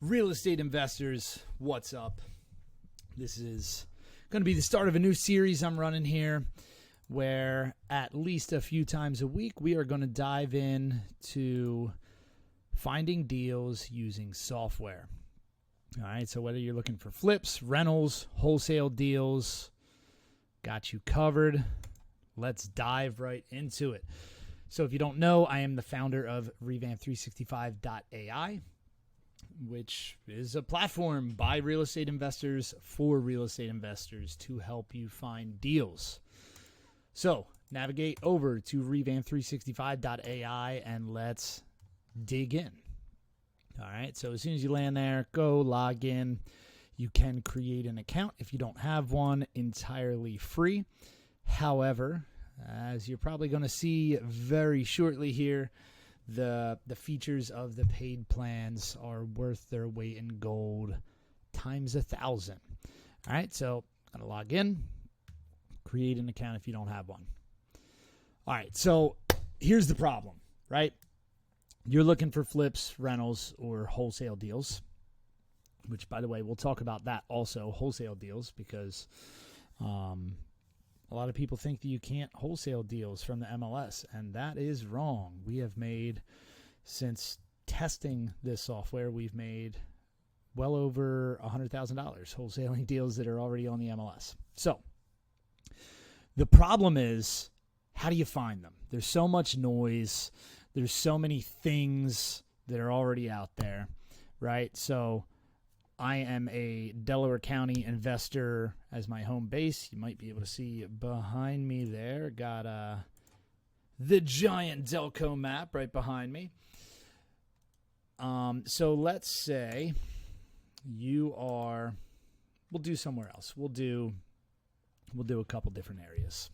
Real estate investors, what's up? This is going to be the start of a new series I'm running here where at least a few times a week we are going to dive in to finding deals using software. All right, so whether you're looking for flips, rentals, wholesale deals, got you covered. Let's dive right into it. So if you don't know, I am the founder of Revamp365.ai, which is a platform by real estate investors for real estate investors to help you find deals. So navigate over to Revamp365.ai and let's dig in. All right, so as soon as you land there, go log in. You can create an account if you don't have one, entirely free. However, as you're probably going to see very shortly here, the features of the paid plans are worth their weight in gold times 1,000. All right, so I'm going to log in, create an account if you don't have one. All right, so here's the problem, right? You're looking for flips, rentals, or wholesale deals, which, by the way, we'll talk about that also, wholesale deals, because a lot of people think that you can't wholesale deals from the MLS, and that is wrong. We have made, since testing this software, we've made well over $100,000 wholesaling deals that are already on the MLS. So the problem is, how do you find them? There's so much noise. There's so many things that are already out there, right? So I am a Delaware County investor as my home base. You might be able to see behind me there. Got the giant Delco map right behind me. So let's say you are, we'll do somewhere else. We'll do a couple different areas.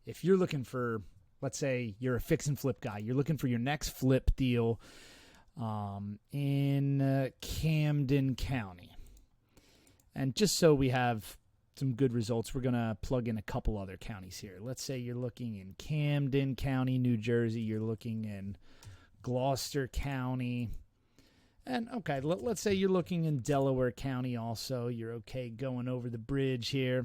If you're looking for, let's say you're a fix and flip guy, you're looking for your next flip deal in Camden County. And just so we have some good results, we're going to plug in a couple other counties here. Let's say you're looking in Camden County, New Jersey. You're looking in Gloucester County. And, okay, let's say you're looking in Delaware County also. You're okay going over the bridge here.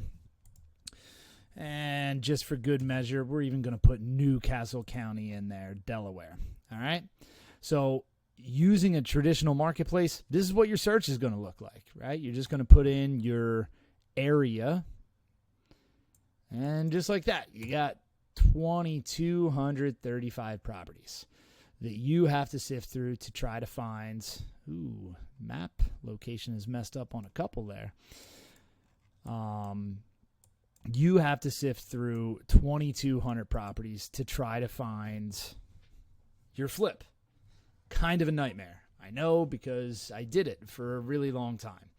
And just for good measure, we're even going to put Newcastle County in there, Delaware. All right? So using a traditional marketplace, this is what your search is going to look like, right? You're just going to put in your area. And just like that, you got 2,235 properties that you have to sift through to try to find. Ooh, map location is messed up on a couple there. You have to sift through 2,200 properties to try to find your flip. Kind of a nightmare. I know, because I did it for a really long time.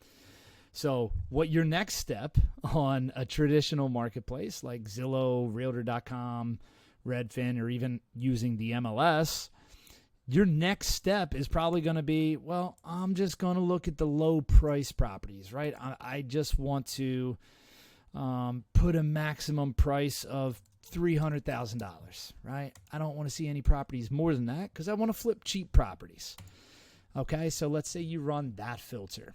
So what your next step on a traditional marketplace like Zillow, Realtor.com, Redfin, or even using the MLS, your next step is probably going to be, well, I'm just going to look at the low price properties, right? I just want to put a maximum price of $300,000, right? I don't want to see any properties more than that because I want to flip cheap properties. Okay, so let's say you run that filter.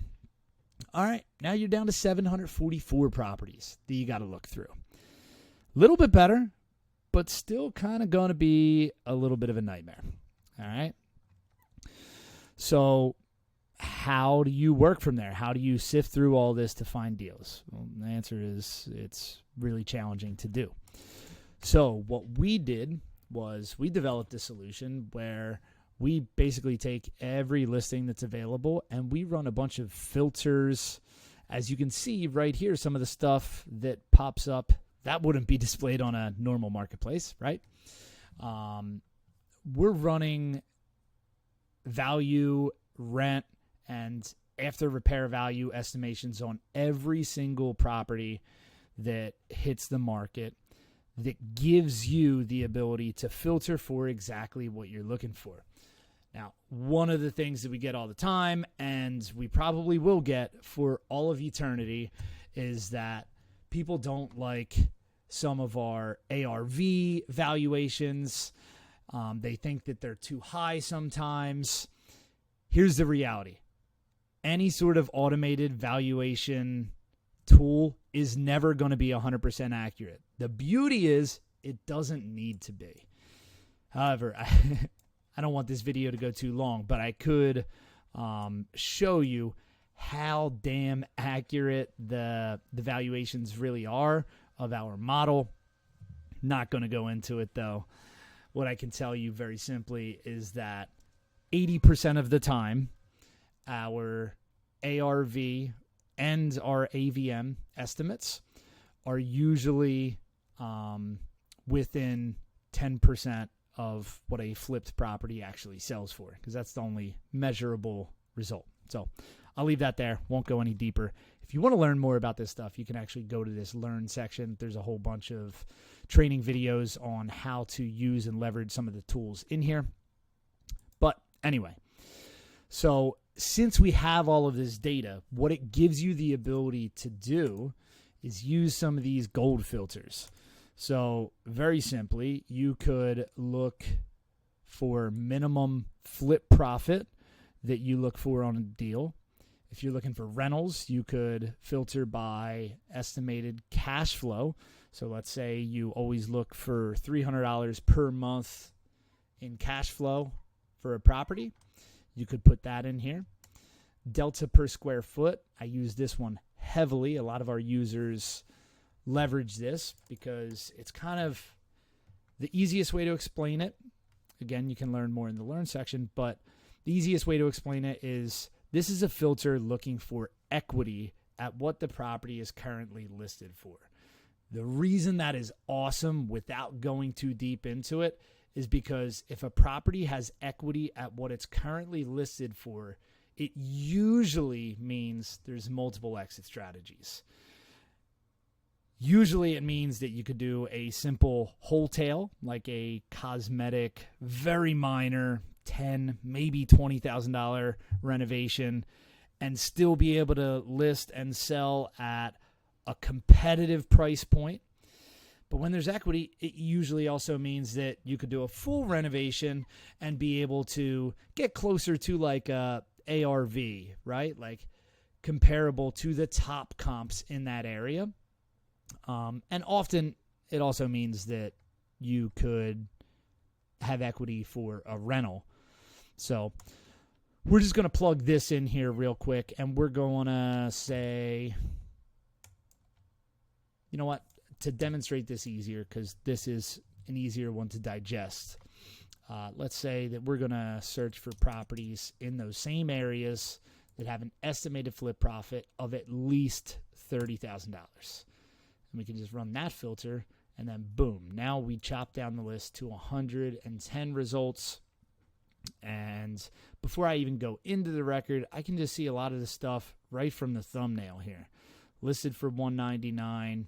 All right, now you're down to 744 properties that you got to look through. A little bit better, but still kind of going to be a little bit of a nightmare. All right. So how do you work from there? How do you sift through all this to find deals? Well, the answer is it's really challenging to do. So what we did was we developed a solution where we basically take every listing that's available and we run a bunch of filters. As you can see right here, some of the stuff that pops up, that wouldn't be displayed on a normal marketplace, right? We're running value, rent, and after repair value estimations on every single property that hits the market that gives you the ability to filter for exactly what you're looking for. Now, one of the things that we get all the time, and we probably will get for all of eternity, is that people don't like some of our ARV valuations. They think that they're too high sometimes. Here's the reality. any sort of automated valuation tool is never going to be 100% accurate. The beauty is it doesn't need to be. However, I don't want this video to go too long, but I could show you how damn accurate the valuations really are of our model. Not going to go into it, though. What I can tell you very simply is that 80% of the time, our ARV and our AVM estimates are usually within 10% of what a flipped property actually sells for, because that's the only measurable result. So I'll leave that there. Won't go any deeper. If you want to learn more about this stuff, you can actually go to this Learn section. There's a whole bunch of training videos on how to use and leverage some of the tools in here. But anyway, so since we have all of this data, what it gives you the ability to do is use some of these gold filters. So very simply, you could look for minimum flip profit that you look for on a deal. If you're looking for rentals, you could filter by estimated cash flow. So let's say you always look for $300 per month in cash flow for a property. You could put that in here. Delta per square foot. I use this one heavily. A lot of our users leverage this because it's kind of the easiest way to explain it. Again, you can learn more in the Learn section, but the easiest way to explain it is this is a filter looking for equity at what the property is currently listed for. The reason that is awesome without going too deep into it is because if a property has equity at what it's currently listed for, it usually means there's multiple exit strategies. Usually it means that you could do a simple wholesale, like a cosmetic, very minor, $10,000, maybe $20,000 renovation, and still be able to list and sell at a competitive price point. But when there's equity, it usually also means that you could do a full renovation and be able to get closer to like a ARV, right? Like comparable to the top comps in that area. And often it also means that you could have equity for a rental. So we're just going to plug this in here real quick, and we're going to say, you know what, to demonstrate this easier, because this is an easier one to digest. Let's say that we're going to search for properties in those same areas that have an estimated flip profit of at least $30,000. And we can just run that filter, and then boom, now we chop down the list to 110 results. And before I even go into the record, I can just see a lot of the stuff right from the thumbnail here. Listed for $199.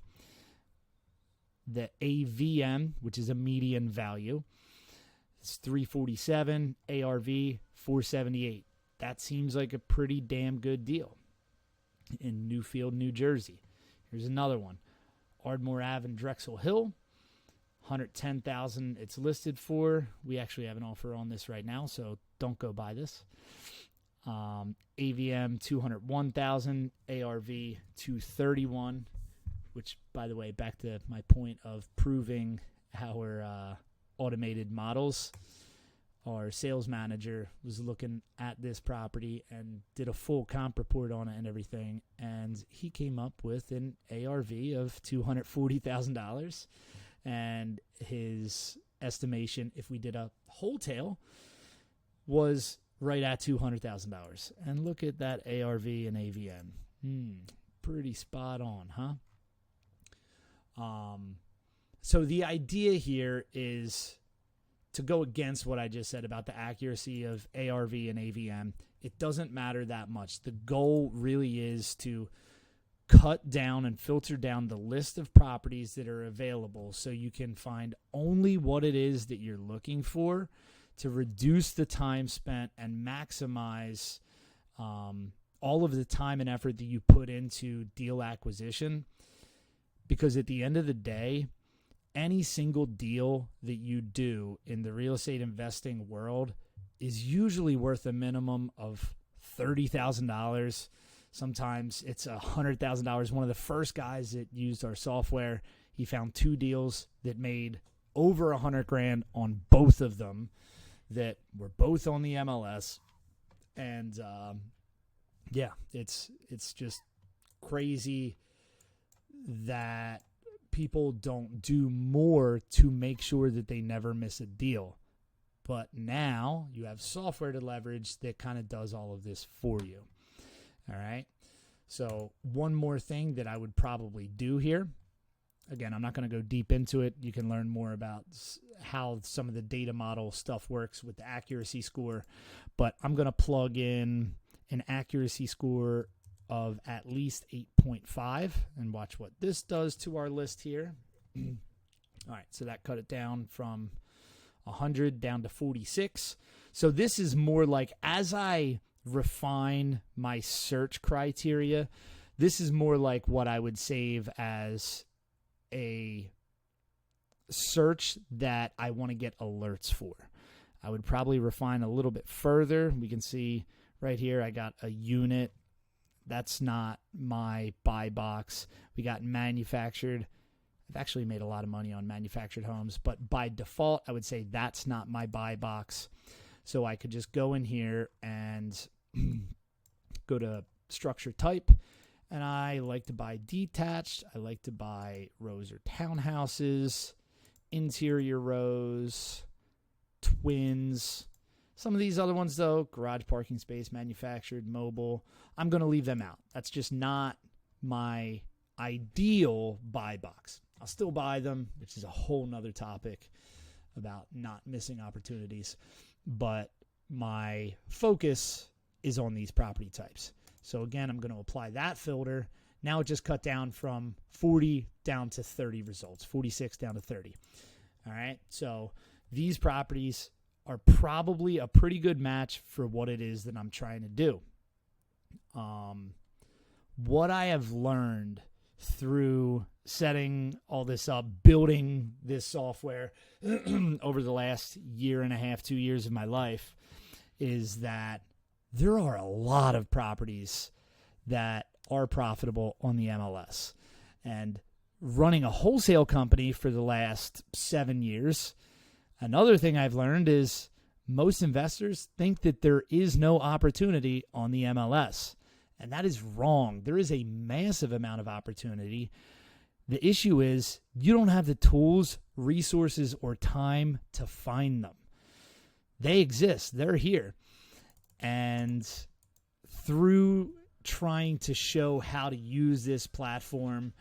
The AVM, which is a median value, it's $347. ARV, $478. That seems like a pretty damn good deal in Newfield, New Jersey. Here's another one. Ardmore Ave in Drexel Hill, $110,000 it's listed for. We actually have an offer on this right now, so don't go buy this. AVM, $201,000. ARV, $231,000, which, by the way, back to my point of proving our automated models, our sales manager was looking at this property and did a full comp report on it and everything, and he came up with an ARV of $240,000, and his estimation, if we did a wholesale, was right at $200,000. And look at that ARV and AVM. Pretty spot on, huh? So the idea here is to go against what I just said about the accuracy of ARV and AVM. It doesn't matter that much. The goal really is to cut down and filter down the list of properties that are available so you can find only what it is that you're looking for to reduce the time spent and maximize all of the time and effort that you put into deal acquisition. Because at the end of the day, any single deal that you do in the real estate investing world is usually worth a minimum of $30,000. Sometimes it's $100,000. One of the first guys that used our software, he found 2 deals that made over $100,000 on both of them that were both on the MLS. And yeah, it's just crazy that people don't do more to make sure that they never miss a deal. But now you have software to leverage that kind of does all of this for you. All right. So one more thing that I would probably do here. Again, I'm not going to go deep into it. You can learn more about how some of the data model stuff works with the accuracy score. But I'm going to plug in an accuracy score of at least 8.5 and watch what this does to our list here. All right, so that cut it down from 100 down to 46. So this is more like, as I refine my search criteria, this is more like what I would save as a search that I want to get alerts for. I would probably refine a little bit further. We can see right here I got a unit. That's not my buy box. We got manufactured. I've actually made a lot of money on manufactured homes, but by default, I would say that's not my buy box. So I could just go in here and go to structure type. And I like to buy detached. I like to buy rows or townhouses, interior rows, twins. Some of these other ones, though, garage, parking space, manufactured, mobile, I'm going to leave them out. That's just not my ideal buy box. I'll still buy them, which is a whole nother topic about not missing opportunities. But my focus is on these property types. So again, I'm going to apply that filter. Now it just cut down from 40 down to 30 results, 46 down to 30. All right. So these properties are probably a pretty good match for what it is that I'm trying to do. What I have learned through setting all this up, building this software over the last year and a half, 2 years of my life, is that there are a lot of properties that are profitable on the MLS. And running a wholesale company for the last 7 years, another thing I've learned is most investors think that there is no opportunity on the MLS. And that is wrong. There is a massive amount of opportunity. The issue is you don't have the tools, resources, or time to find them. They exist. They're here. And through trying to show how to use this platform,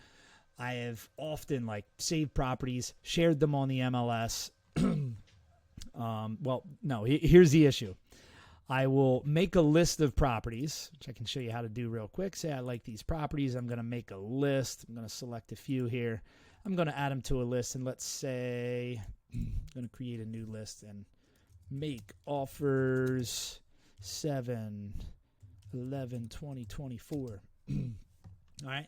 I have often saved properties, shared them on the MLS. Here's the issue. I will make a list of properties, which I can show you how to do real quick. Say I like these properties. I'm going to make a list. I'm going to select a few here. I'm going to add them to a list. And let's say I'm going to create a new list and make offers 7, 11, 20, 24. All right.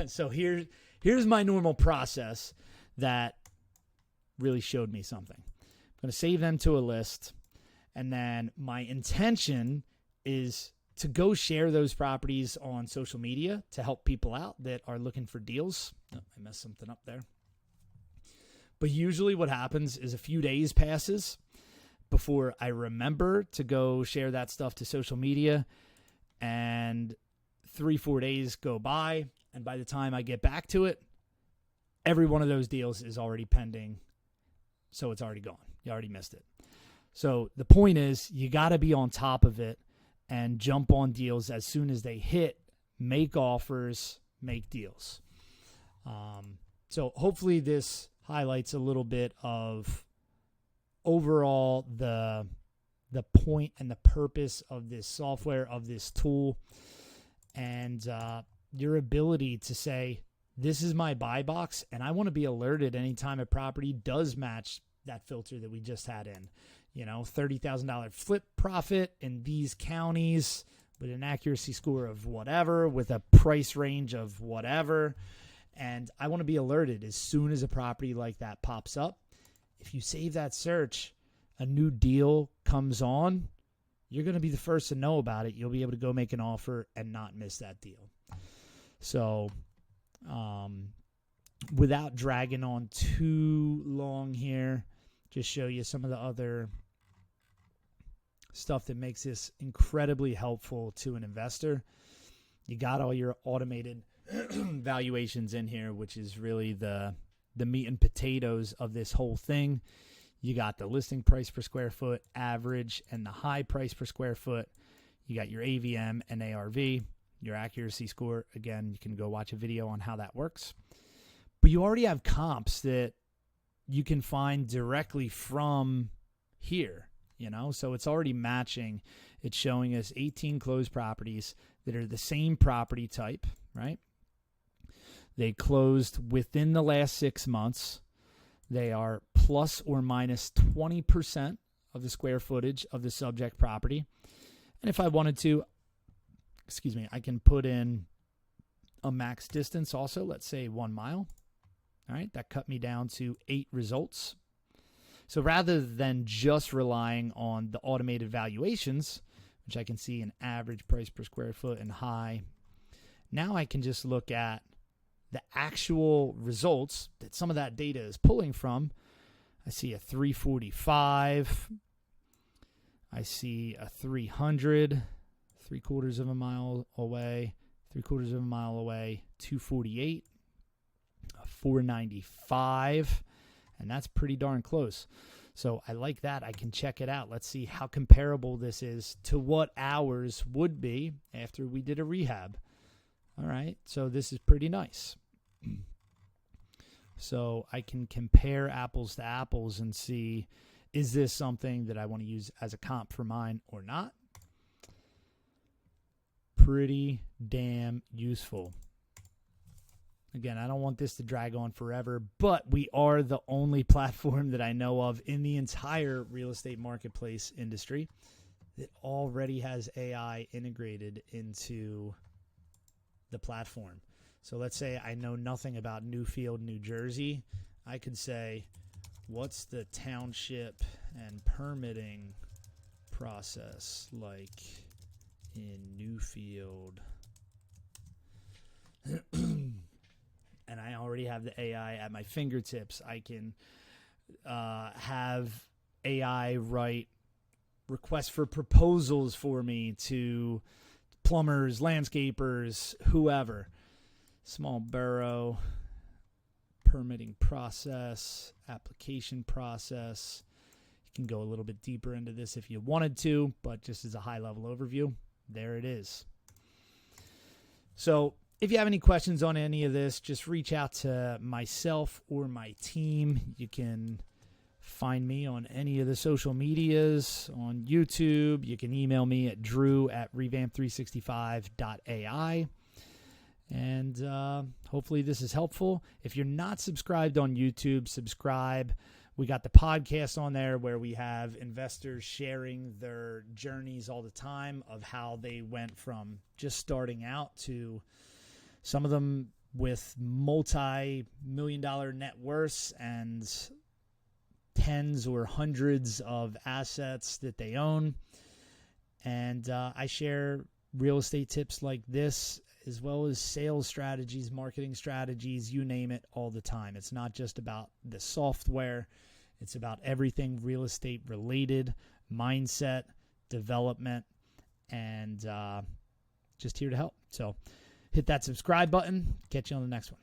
So here's my normal process that really showed me something. I'm going to save them to a list. And then my intention is to go share those properties on social media to help people out that are looking for deals. Oh, I messed something up there. But usually what happens is a few days passes before I remember to go share that stuff to social media. And 3-4 days go by. And by the time I get back to it, every one of those deals is already pending. So it's already gone. You already missed it. So the point is you got to be on top of it and jump on deals as soon as they hit, make offers, make deals. So hopefully this highlights a little bit of overall the point and the purpose of this software, of this tool, and your ability to say, this is my buy box, and I want to be alerted anytime a property does match that filter that we just had in. $30,000 flip profit in these counties with an accuracy score of whatever, with a price range of whatever. And I want to be alerted as soon as a property like that pops up. If you save that search, a new deal comes on, you're going to be the first to know about it. You'll be able to go make an offer and not miss that deal. So, without dragging on too long here, just show you some of the other stuff that makes this incredibly helpful to an investor. You got all your automated valuations in here, which is really the meat and potatoes of this whole thing. You got the listing price per square foot, average, and the high price per square foot. You got your AVM and ARV, your accuracy score. Again, you can go watch a video on how that works. But you already have comps that you can find directly from here, so it's already matching. It's showing us 18 closed properties that are the same property type, right? They closed within the last 6 months. They are plus or minus 20% of the square footage of the subject property. And if I wanted to, I can put in a max distance also, let's say 1 mile. All right, that cut me down to 8 results. So rather than just relying on the automated valuations, which I can see an average price per square foot and high, now I can just look at the actual results that some of that data is pulling from. I see a 345. I see a 300, 3/4 of a mile away, 3/4 of a mile away, 248. 495, and that's pretty darn close. So I like that. I can check it out. Let's see how comparable this is to what ours would be after we did a rehab. All right, so this is pretty nice. So I can compare apples to apples and see, is this something that I want to use as a comp for mine or not? Pretty damn useful. Again, I don't want this to drag on forever, but we are the only platform that I know of in the entire real estate marketplace industry that already has AI integrated into the platform. So let's say I know nothing about Newfield, New Jersey. I could say, what's the township and permitting process like in Newfield? And I already have the AI at my fingertips. I can have AI write requests for proposals for me to plumbers, landscapers, whoever. Small borough, permitting process, application process. You can go a little bit deeper into this if you wanted to, but just as a high-level overview, there it is. So if you have any questions on any of this, just reach out to myself or my team. You can find me on any of the social medias, on YouTube. You can email me at drew@revamp365.ai. And hopefully this is helpful. If you're not subscribed on YouTube, subscribe. We got the podcast on there where we have investors sharing their journeys all the time of how they went from just starting out to some of them with multi-million-dollar net worths and tens or hundreds of assets that they own. And I share real estate tips like this, as well as sales strategies, marketing strategies, you name it, all the time. It's not just about the software. It's about everything real estate related, mindset, development, and just here to help. So hit that subscribe button. Catch you on the next one.